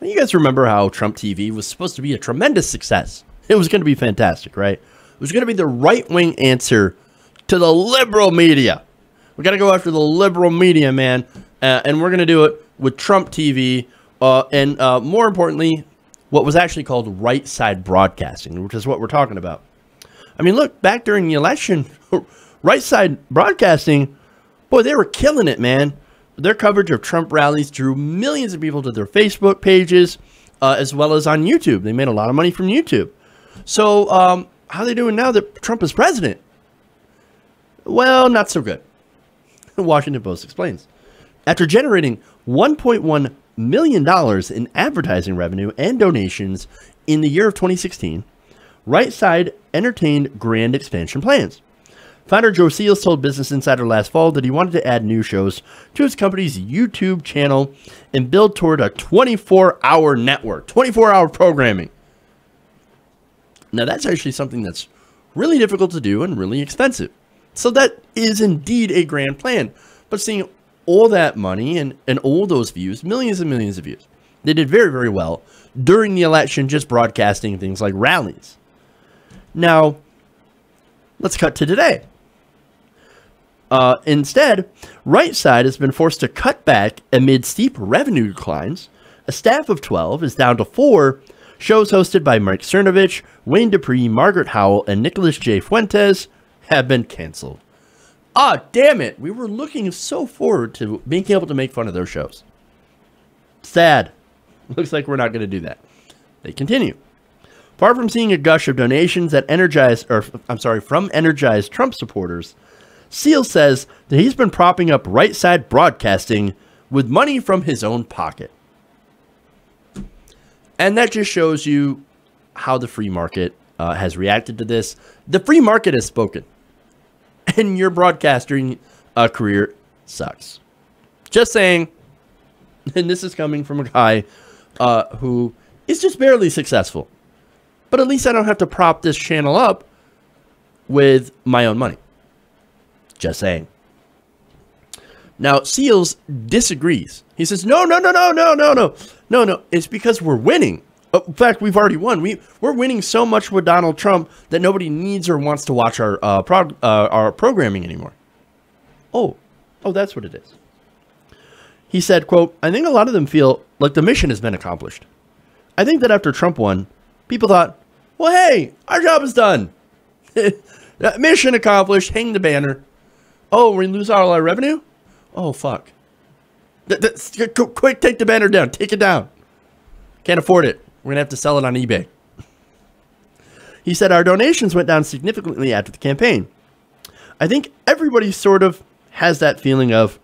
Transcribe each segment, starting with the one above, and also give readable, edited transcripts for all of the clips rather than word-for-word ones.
You guys remember how Trump TV was supposed to be a tremendous success. It was going to be fantastic, right? It was going to be the right-wing answer to the liberal media. We got to go after the liberal media, man. And we're going to do it with Trump TV. And more importantly, what was actually called right side broadcasting, which is what we're talking about. I mean, look, back during the election, right side broadcasting, boy, they were killing it, man. Their coverage of Trump rallies drew millions of people to their Facebook pages, as well as on YouTube. They made a lot of money from YouTube. So how are they doing now that Trump is president? Well, not so good. The Washington Post explains. After generating $1.1 million in advertising revenue and donations in the year of 2016, Right Side entertained grand expansion plans. Founder Joe Seals told Business Insider last fall that he wanted to add new shows to his company's YouTube channel and build toward a 24-hour network, 24-hour programming. Now, that's actually something that's really difficult to do and really expensive. So that is indeed a grand plan. But seeing all that money and all those views, millions and millions of views, they did very, very well during the election, just broadcasting things like rallies. Now, let's cut to today. Instead, Right Side has been forced to cut back amid steep revenue declines. A staff of 12 is down to 4. Shows hosted by Mike Cernovich, Wayne Dupree, Margaret Howell, and Nicholas J. Fuentes have been canceled. Ah, damn it. We were looking so forward to being able to make fun of those shows. Sad. Looks like we're not going to do that. They continue. Apart from seeing a gush of donations that from energized Trump supporters, Seal says that he's been propping up Right Side broadcasting with money from his own pocket. And that just shows you how the free market has reacted to this. The free market has spoken. And your broadcasting career sucks. Just saying. And this is coming from a guy who is just barely successful. But at least I don't have to prop this channel up with my own money. Just saying. Now, Seals disagrees. He says, no. It's because we're winning. In fact, we've already won. We're winning so much with Donald Trump that nobody needs or wants to watch our programming anymore. Oh, that's what it is. He said, quote, I think a lot of them feel like the mission has been accomplished. I think that after Trump won, people thought, well, hey, our job is done. Mission accomplished. Hang the banner. Oh, we lose all our revenue? Oh, fuck. Quick, take the banner down. Take it down. Can't afford it. We're going to have to sell it on eBay. He said our donations went down significantly after the campaign. I think everybody sort of has that feeling of,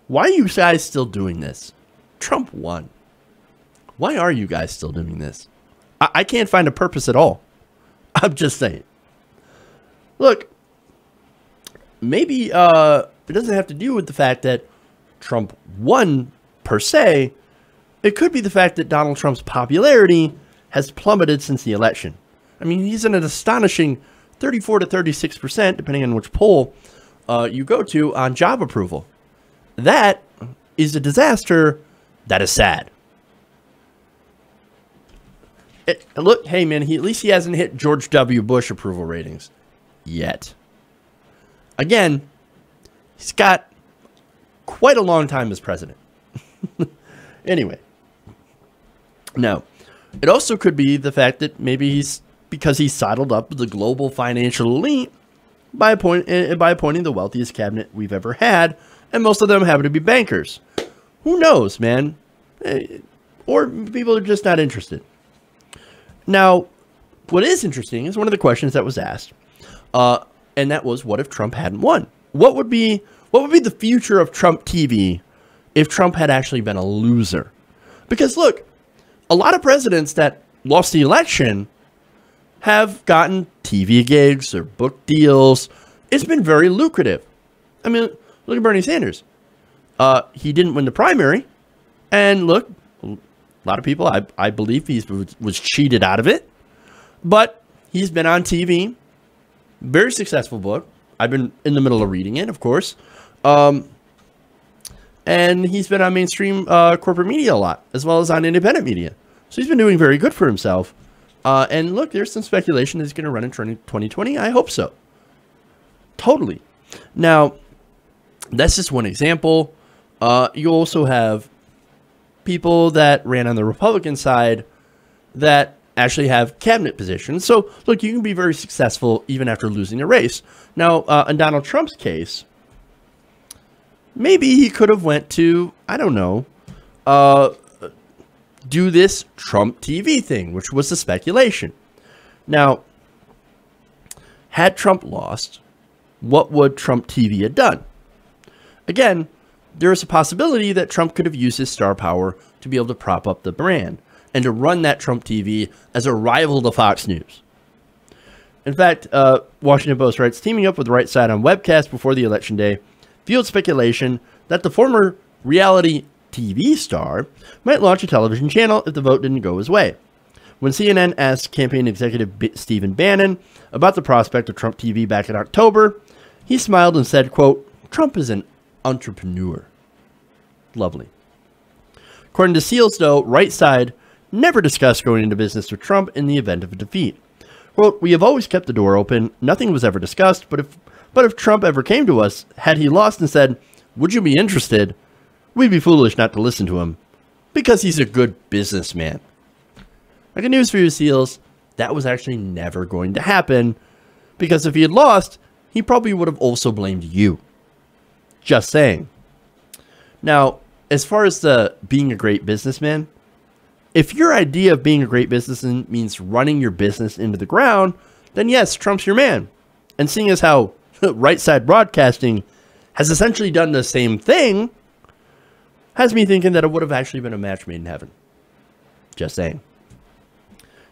why are you guys still doing this? Trump won. Why are you guys still doing this? I can't find a purpose at all. I'm just saying. Look, maybe it doesn't have to do with the fact that Trump won per se. It could be the fact that Donald Trump's popularity has plummeted since the election. I mean, he's in an astonishing 34 to 36%, depending on which poll you go to, on job approval. That is a disaster. That is sad. Look, hey, man, at least he hasn't hit George W. Bush approval ratings yet. Again, he's got quite a long time as president. Anyway. Now, it also could be the fact that maybe because he's saddled up with the global financial elite by appointing the wealthiest cabinet we've ever had, and most of them happen to be bankers. Who knows, man? Or people are just not interested. Now, what is interesting is one of the questions that was asked, and that was, what if Trump hadn't won? What would be the future of Trump TV if Trump had actually been a loser? Because look, a lot of presidents that lost the election have gotten TV gigs or book deals. It's been very lucrative. I mean, look at Bernie Sanders. He didn't win the primary. And look, a lot of people, I believe he was cheated out of it. But he's been on TV. Very successful book. I've been in the middle of reading it, of course. And he's been on mainstream corporate media a lot, as well as on independent media. So he's been doing very good for himself. And look, there's some speculation that he's going to run in 2020. I hope so. Totally. Now, that's just one example. You also have people that ran on the Republican side that actually have cabinet positions. So, look, you can be very successful even after losing a race. Now, in Donald Trump's case, maybe he could have went to, I don't know, do this Trump TV thing, which was the speculation. Now, had Trump lost, what would Trump TV have done? Again, there is a possibility that Trump could have used his star power to be able to prop up the brand and to run that Trump TV as a rival to Fox News. In fact, Washington Post writes, teaming up with Right Side on webcast before the election day fueled speculation that the former reality TV star might launch a television channel if the vote didn't go his way. When CNN asked campaign executive Stephen Bannon about the prospect of Trump TV back in October, he smiled and said, quote, "Trump is an entrepreneur." Lovely. According to Seals, though, Right Side never discussed going into business with Trump in the event of a defeat. Quote, "We have always kept the door open. Nothing was ever discussed, but if Trump ever came to us, had he lost and said, 'Would you be interested?' we'd be foolish not to listen to him, because he's a good businessman." I got news for you, Seals. That was actually never going to happen, because if he had lost, he probably would have also blamed you. Just saying. Now, as far as the being a great businessman, if your idea of being a great businessman means running your business into the ground, then yes, Trump's your man. And seeing as how Right Side Broadcasting has essentially done the same thing, has me thinking that it would have actually been a match made in heaven. Just saying.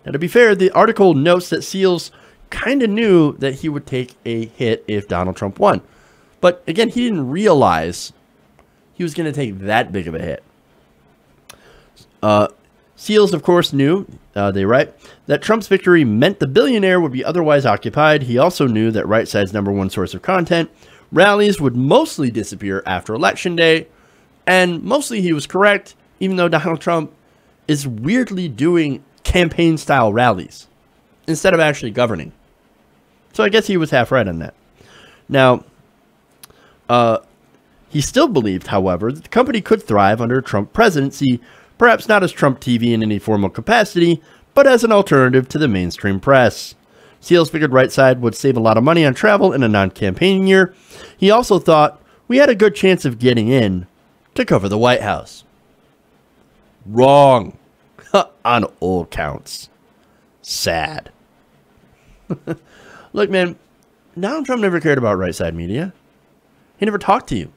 Now, to be fair, the article notes that Seals kind of knew that he would take a hit if Donald Trump won. But again, he didn't realize he was going to take that big of a hit. Seals, of course, knew, they write, that Trump's victory meant the billionaire would be otherwise occupied. He also knew that Right Side's #1 source of content, rallies, would mostly disappear after Election Day. And mostly he was correct, even though Donald Trump is weirdly doing campaign-style rallies instead of actually governing. So I guess he was half right on that. Now, he still believed, however, that the company could thrive under a Trump presidency, perhaps not as Trump TV in any formal capacity, but as an alternative to the mainstream press. Seals figured Right Side would save a lot of money on travel in a non-campaign year. He also thought we had a good chance of getting in to cover the White House. Wrong. On all counts. Sad. Look, man, Donald Trump never cared about Right Side Media. He never talked to you.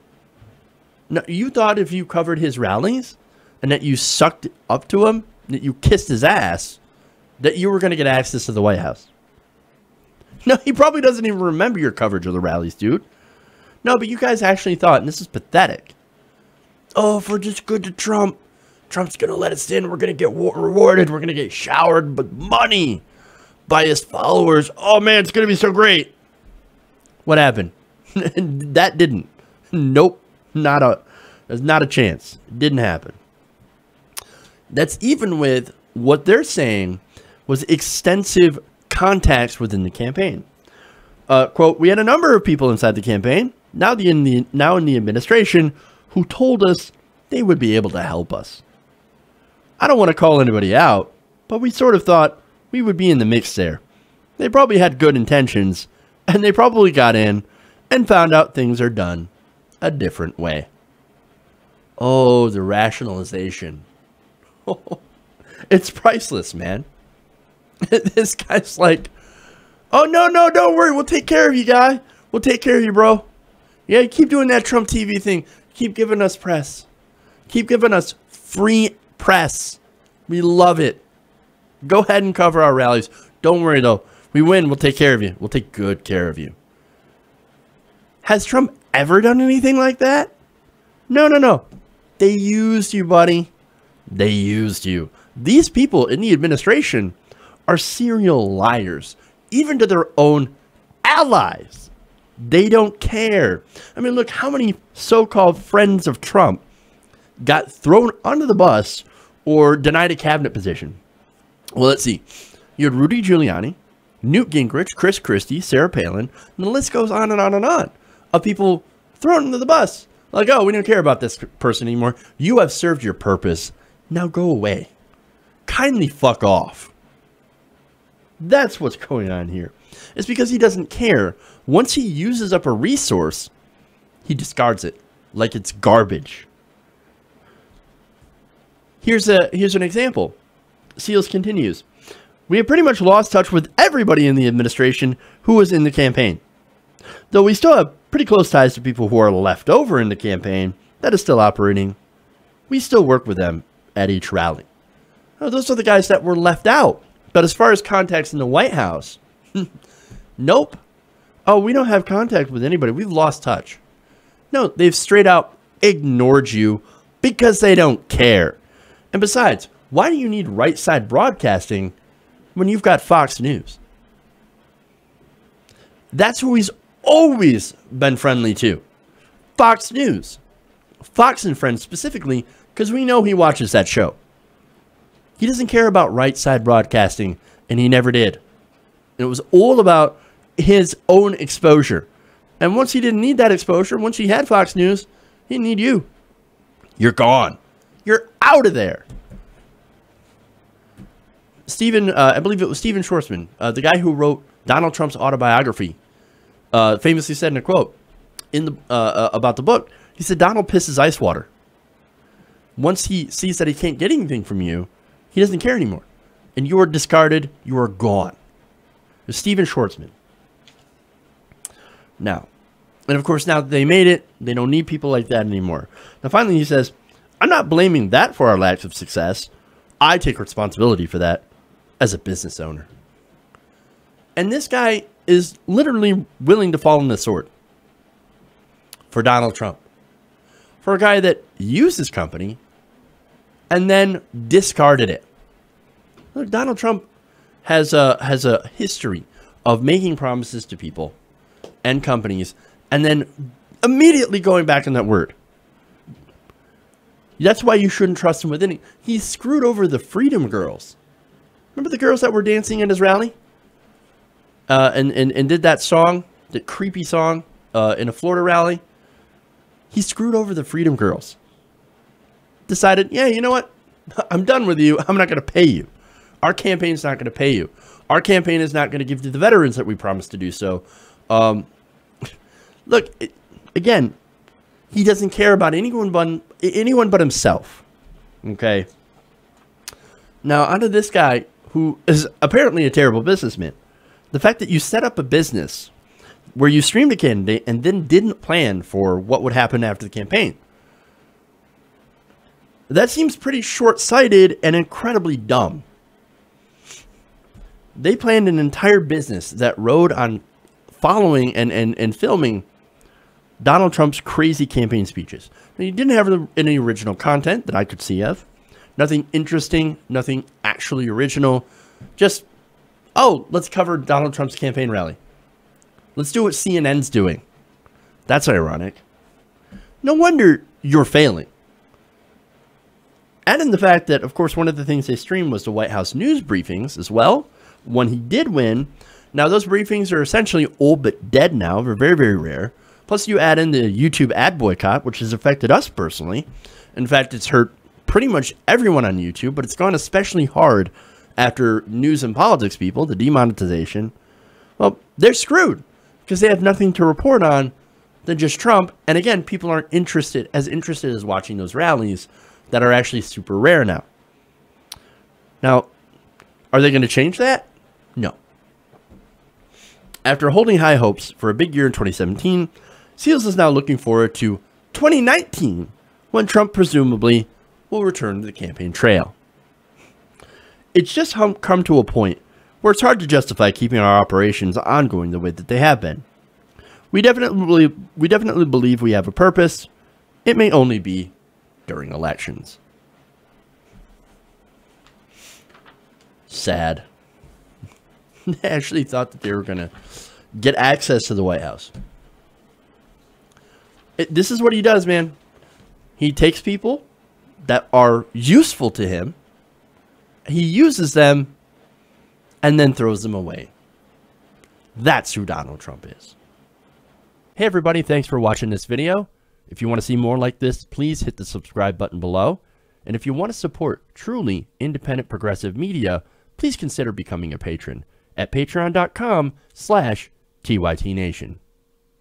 No, you thought if you covered his rallies and that you sucked up to him, that you kissed his ass, that you were going to get access to the White House. No, he probably doesn't even remember your coverage of the rallies, dude. No, but you guys actually thought, and this is pathetic, oh, if we're just good to Trump, Trump's going to let us in. We're going to get rewarded. We're going to get showered with money by his followers. Oh, man, it's going to be so great. What happened? That didn't. Nope. There's not a chance. It didn't happen. That's even with what they're saying was extensive contacts within the campaign. Quote, "We had a number of people inside the campaign, now in the administration, who told us they would be able to help us. I don't want to call anybody out, but we sort of thought we would be in the mix there. They probably had good intentions, and they probably got in and found out things are done a different way." Oh, the rationalization. It's priceless, man. This guy's like, oh, no, don't worry. We'll take care of you, guy. We'll take care of you, bro. Yeah, keep doing that Trump TV thing. Keep giving us press. Keep giving us free press. We love it. Go ahead and cover our rallies. Don't worry, though. We win. We'll take care of you. We'll take good care of you. Has Trump ever done anything like that? No. They used you, buddy. They used you. These people in the administration are serial liars, even to their own allies. They don't care. I mean, look how many so-called friends of Trump got thrown under the bus or denied a cabinet position. Well, let's see. You had Rudy Giuliani, Newt Gingrich, Chris Christie, Sarah Palin, and the list goes on and on and on of people thrown under the bus. Like, oh, we don't care about this person anymore. You have served your purpose. Now go away. Kindly fuck off. That's what's going on here. It's because he doesn't care. Once he uses up a resource, he discards it like it's garbage. Here's an example. Seals continues. We have pretty much lost touch with everybody in the administration who was in the campaign. Though we still have pretty close ties to people who are left over in the campaign that is still operating, we still work with them at each rally. Oh, those are the guys that were left out. But as far as contacts in the White House, nope. Oh, we don't have contact with anybody. We've lost touch. No, they've straight out ignored you because they don't care. And besides, why do you need right side broadcasting when you've got Fox News? That's who he's always been friendly to. Fox News. Fox and Friends specifically, because we know he watches that show. He doesn't care about right side broadcasting, and he never did. It was all about his own exposure. And once he didn't need that exposure, once he had Fox News, he didn't need you. You're gone. You're out of there. Stephen, I believe it was Stephen Schwarzman, the guy who wrote Donald Trump's autobiography, famously said in a quote in the about the book, he said, Donald pisses ice water. Once he sees that he can't get anything from you, he doesn't care anymore. And you are discarded. You are gone. It's Stephen Schwarzman. Now, and of course, now that they made it, they don't need people like that anymore. Now, finally, he says, I'm not blaming that for our lack of success. I take responsibility for that as a business owner. And this guy is literally willing to fall on the sword for Donald Trump. For a guy that used his company and then discarded it. Look, Donald Trump has a history of making promises to people and companies and then immediately going back on that word. That's why you shouldn't trust him with any. He screwed over the Freedom Girls. Remember the girls that were dancing at his rally? And did that song, the creepy song, in a Florida rally? He screwed over the Freedom Girls. Decided, yeah, you know what? I'm done with you. I'm not going to pay you. Our campaign's not going to pay you. Our campaign is not going to give to the veterans that we promised to do so. Look, again, he doesn't care about anyone but himself. Okay? Now, onto this guy who is apparently a terrible businessman. The fact that you set up a business where you streamed a candidate and then didn't plan for what would happen after the campaign. That seems pretty short-sighted and incredibly dumb. They planned an entire business that rode on following and filming Donald Trump's crazy campaign speeches. Now, you didn't have any original content that I could see of. Nothing interesting, nothing actually original. Just, oh, let's cover Donald Trump's campaign rally. Let's do what CNN's doing. That's ironic. No wonder you're failing. Add in the fact that, of course, one of the things they streamed was the White House news briefings as well. When he did win. Now, those briefings are essentially all but dead now. They're very, very rare. Plus, you add in the YouTube ad boycott, which has affected us personally. In fact, it's hurt pretty much everyone on YouTube, but it's gone especially hard after news and politics people, the demonetization. Well, they're screwed because they have nothing to report on than just Trump. And again, people aren't interested as watching those rallies that are actually super rare now. Now, are they going to change that? No. After holding high hopes for a big year in 2017, Seals is now looking forward to 2019, when Trump presumably will return to the campaign trail. It's just come to a point where it's hard to justify keeping our operations ongoing the way that they have been. We definitely believe we have a purpose. It may only be during elections. Sad. They actually thought that they were going to get access to the White House. This is what he does, man. He takes people that are useful to him, he uses them and then throws them away. That's who Donald Trump is. Hey everybody, thanks for watching this video. If you want to see more like this, please hit the subscribe button below. And if you want to support truly independent progressive media, please consider becoming a patron at patreon.com/TYTNation.